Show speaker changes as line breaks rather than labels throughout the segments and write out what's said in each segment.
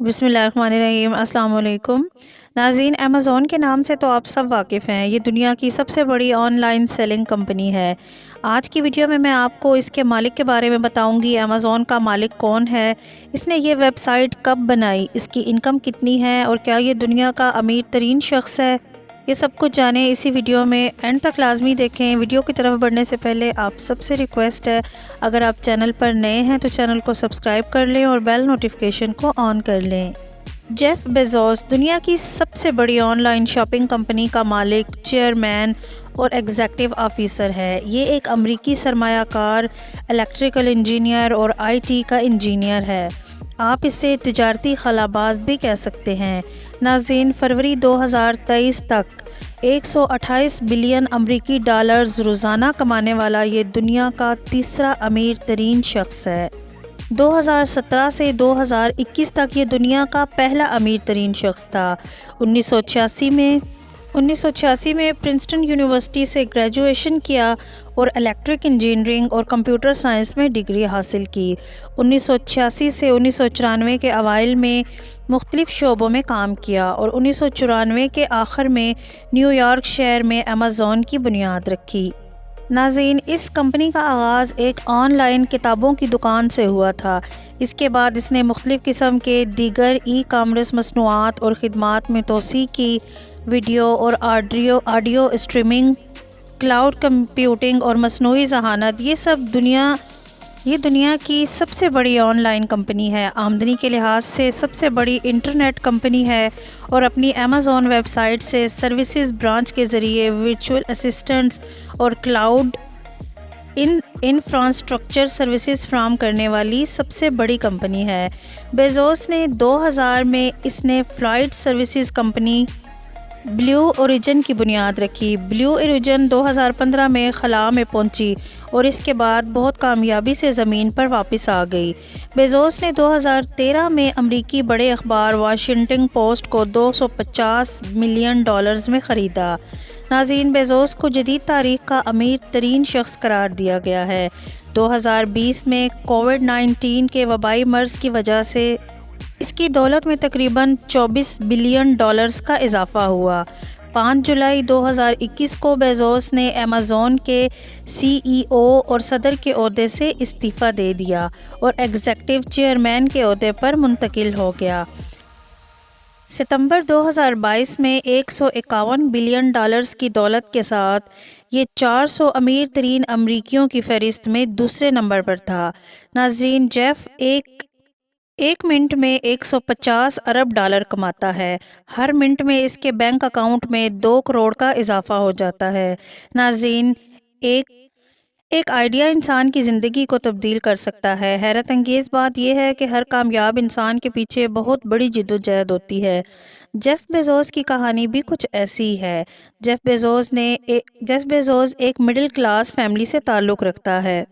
بسم اللہ الرحمن الرحیم۔ السلام علیکم ناظرین، امیزون کے نام سے تو آپ سب واقف ہیں۔ یہ دنیا کی سب سے بڑی آن لائن سیلنگ کمپنی ہے۔ آج کی ویڈیو میں آپ کو اس کے مالک کے بارے میں بتاؤں گی۔ امیزون کا مالک کون ہے، اس نے یہ ویب سائٹ کب بنائی، اس کی انکم کتنی ہے، اور کیا یہ دنیا کا امیر ترین شخص ہے۔ یہ سب کچھ جانیں اسی ویڈیو میں، اینڈ تک لازمی دیکھیں۔ ویڈیو کی طرف بڑھنے سے پہلے آپ سب سے ریکویسٹ ہے، اگر آپ چینل پر نئے ہیں تو چینل کو سبسکرائب کر لیں اور بیل نوٹیفیکیشن کو آن کر لیں۔ جیف بیزوس دنیا کی سب سے بڑی آن لائن شاپنگ کمپنی کا مالک، چیئرمین اور ایگزیکٹو آفیسر ہے۔ یہ ایک امریکی سرمایہ کار، الیکٹریکل انجینئر اور آئی ٹی کا انجینئر ہے۔ آپ اسے تجارتی خلا باز بھی کہہ سکتے ہیں۔ ناظرین، فروری 2023 تک 128 بلین امریکی ڈالرز روزانہ کمانے والا یہ دنیا کا تیسرا امیر ترین شخص ہے۔ 2017 سے 2021 تک یہ دنیا کا پہلا امیر ترین شخص تھا۔ 1986 میں پرنسٹن یونیورسٹی سے گریجویشن کیا اور الیکٹرک انجینئرنگ اور کمپیوٹر سائنس میں ڈگری حاصل کی۔ 1986 سے 1994 کے اوائل میں مختلف شعبوں میں کام کیا اور 1994 کے آخر میں نیو یارک شہر میں امیزون کی بنیاد رکھی۔ ناظرین، اس کمپنی کا آغاز ایک آن لائن کتابوں کی دکان سے ہوا تھا۔ اس کے بعد اس نے مختلف قسم کے دیگر ای کامرس مصنوعات اور خدمات میں توسیع کی۔ ویڈیو اور آڈیو اسٹریمنگ، کلاؤڈ کمپیوٹنگ اور مصنوعی ذہانت، یہ دنیا کی سب سے بڑی آن لائن کمپنی ہے۔ آمدنی کے لحاظ سے سب سے بڑی انٹرنیٹ کمپنی ہے اور اپنی امیزون ویب سائٹ سے سروسز برانچ کے ذریعے ورچوئل اسسٹنٹس اور کلاؤڈ انفراسٹرکچر سروسز فراہم کرنے والی سب سے بڑی کمپنی ہے۔ بیزوس نے 2000 میں اس نے flight services company blue origin کی بنیاد رکھی۔ بلیو اوریجن 2015 میں خلا میں پہنچی اور اس کے بعد بہت کامیابی سے زمین پر واپس آ گئی۔ بیزوس نے 2013 میں امریکی بڑے اخبار واشنگٹن پوسٹ کو $250 ملین میں خریدا۔ ناظرین، بیزوس کو جدید تاریخ کا امیر ترین شخص قرار دیا گیا ہے۔ 2020 میں کووڈ-19 کے وبائی مرض کی وجہ سے اس کی دولت میں تقریباً $24 بلین کا اضافہ ہوا۔ 5 جولائی 2021 کو بیزوس نے امیزون کے سی ای او اور صدر کے عہدے سے استعفیٰ دے دیا اور ایگزیکٹو چیئرمین کے عہدے پر منتقل ہو گیا۔ ستمبر 2022 میں $151 بلین کی دولت کے ساتھ یہ 400 امیر ترین امریکیوں کی فہرست میں دوسرے نمبر پر تھا۔ ناظرین، جیف ایک منٹ میں $150 ارب کماتا ہے۔ ہر منٹ میں اس کے بینک اکاؤنٹ میں 2 کروڑ کا اضافہ ہو جاتا ہے۔ ناظرین، ایک آئیڈیا انسان کی زندگی کو تبدیل کر سکتا ہے۔ حیرت انگیز بات یہ ہے کہ ہر کامیاب انسان کے پیچھے بہت بڑی جدوجہد ہوتی ہے۔ جیف بیزوس کی کہانی بھی کچھ ایسی ہی ہے۔ جیف بیزوس ایک مڈل کلاس فیملی سے تعلق رکھتا ہے۔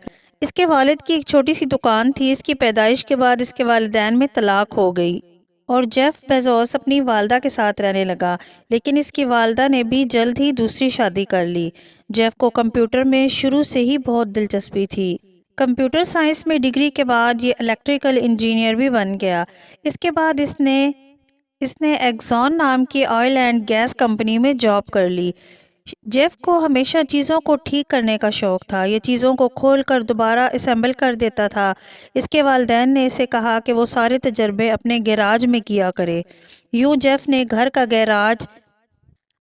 اس کے والد کی ایک چھوٹی سی دکان تھی۔ اس کی پیدائش کے بعد اس کے والدین میں طلاق ہو گئی اور جیف بیزوس اپنی والدہ کے ساتھ رہنے لگا، لیکن اس کی والدہ نے بھی جلد ہی دوسری شادی کر لی۔ جیف کو کمپیوٹر میں شروع سے ہی بہت دلچسپی تھی۔ کمپیوٹر سائنس میں ڈگری کے بعد یہ الیکٹریکل انجینئر بھی بن گیا۔ اس کے بعد اس نے ایگزون نام کی آئل اینڈ گیس کمپنی میں جاب کر لی۔ جیف کو ہمیشہ چیزوں کو ٹھیک کرنے کا شوق تھا۔ یہ چیزوں کو کھول کر دوبارہ اسمبل کر دیتا تھا۔ اس کے والدین نے اسے کہا کہ وہ سارے تجربے اپنے گیراج میں کیا کرے۔ یوں جیف نے گھر کا گیراج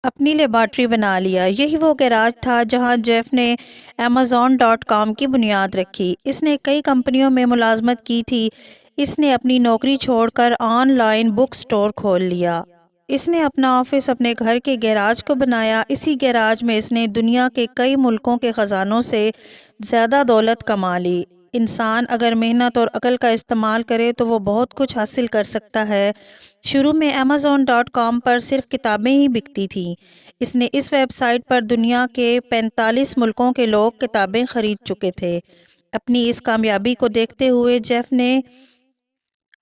اپنی لیبارٹری بنا لیا۔ یہی وہ گیراج تھا جہاں جیف نے Amazon.com کی بنیاد رکھی۔ اس نے کئی کمپنیوں میں ملازمت کی تھی۔ اس نے اپنی نوکری چھوڑ کر آن لائن بک سٹور کھول لیا۔ اس نے اپنا آفس اپنے گھر کے گیراج کو بنایا۔ اسی گیراج میں اس نے دنیا کے کئی ملکوں کے خزانوں سے زیادہ دولت کما لی۔ انسان اگر محنت اور عقل کا استعمال کرے تو وہ بہت کچھ حاصل کر سکتا ہے۔ شروع میں Amazon.com پر صرف کتابیں ہی بکتی تھیں۔ اس نے اس ویب سائٹ پر دنیا کے 45 ملکوں کے لوگ کتابیں خرید چکے تھے۔ اپنی اس کامیابی کو دیکھتے ہوئے جیف نے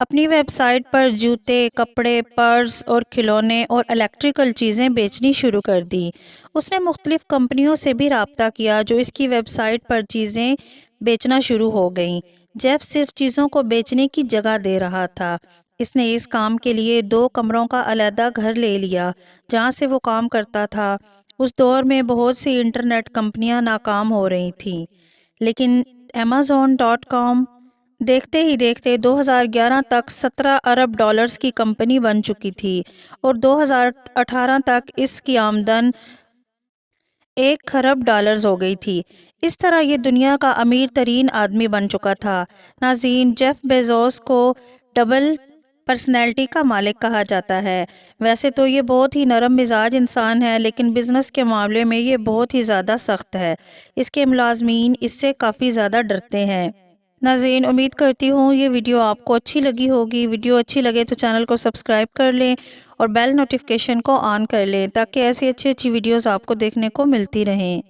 اپنی ویب سائٹ پر جوتے، کپڑے، پرس اور کھلونے اور الیکٹریکل چیزیں بیچنی شروع کر دی۔ اس نے مختلف کمپنیوں سے بھی رابطہ کیا جو اس کی ویب سائٹ پر چیزیں بیچنا شروع ہو گئیں۔ جیف صرف چیزوں کو بیچنے کی جگہ دے رہا تھا۔ اس نے اس کام کے لیے 2 کمروں کا علیحدہ گھر لے لیا جہاں سے وہ کام کرتا تھا۔ اس دور میں بہت سی انٹرنیٹ کمپنیاں ناکام ہو رہی تھیں، لیکن Amazon.com دیکھتے ہی دیکھتے 2011 تک 17 ارب ڈالرز کی کمپنی بن چکی تھی اور 2018 تک اس کی آمدن 1 خرب ڈالرز ہو گئی تھی۔ اس طرح یہ دنیا کا امیر ترین آدمی بن چکا تھا۔ ناظرین، جیف بیزوس کو ڈبل پرسنالٹی کا مالک کہا جاتا ہے۔ ویسے تو یہ بہت ہی نرم مزاج انسان ہے، لیکن بزنس کے معاملے میں یہ بہت ہی زیادہ سخت ہے۔ اس کے ملازمین اس سے کافی زیادہ ڈرتے ہیں۔ ناظرین، امید کرتی ہوں یہ ویڈیو آپ کو اچھی لگی ہوگی۔ ویڈیو اچھی لگے تو چینل کو سبسکرائب کر لیں اور بیل نوٹیفیکیشن کو آن کر لیں تاکہ ایسی اچھی ویڈیوز آپ کو دیکھنے کو ملتی رہیں۔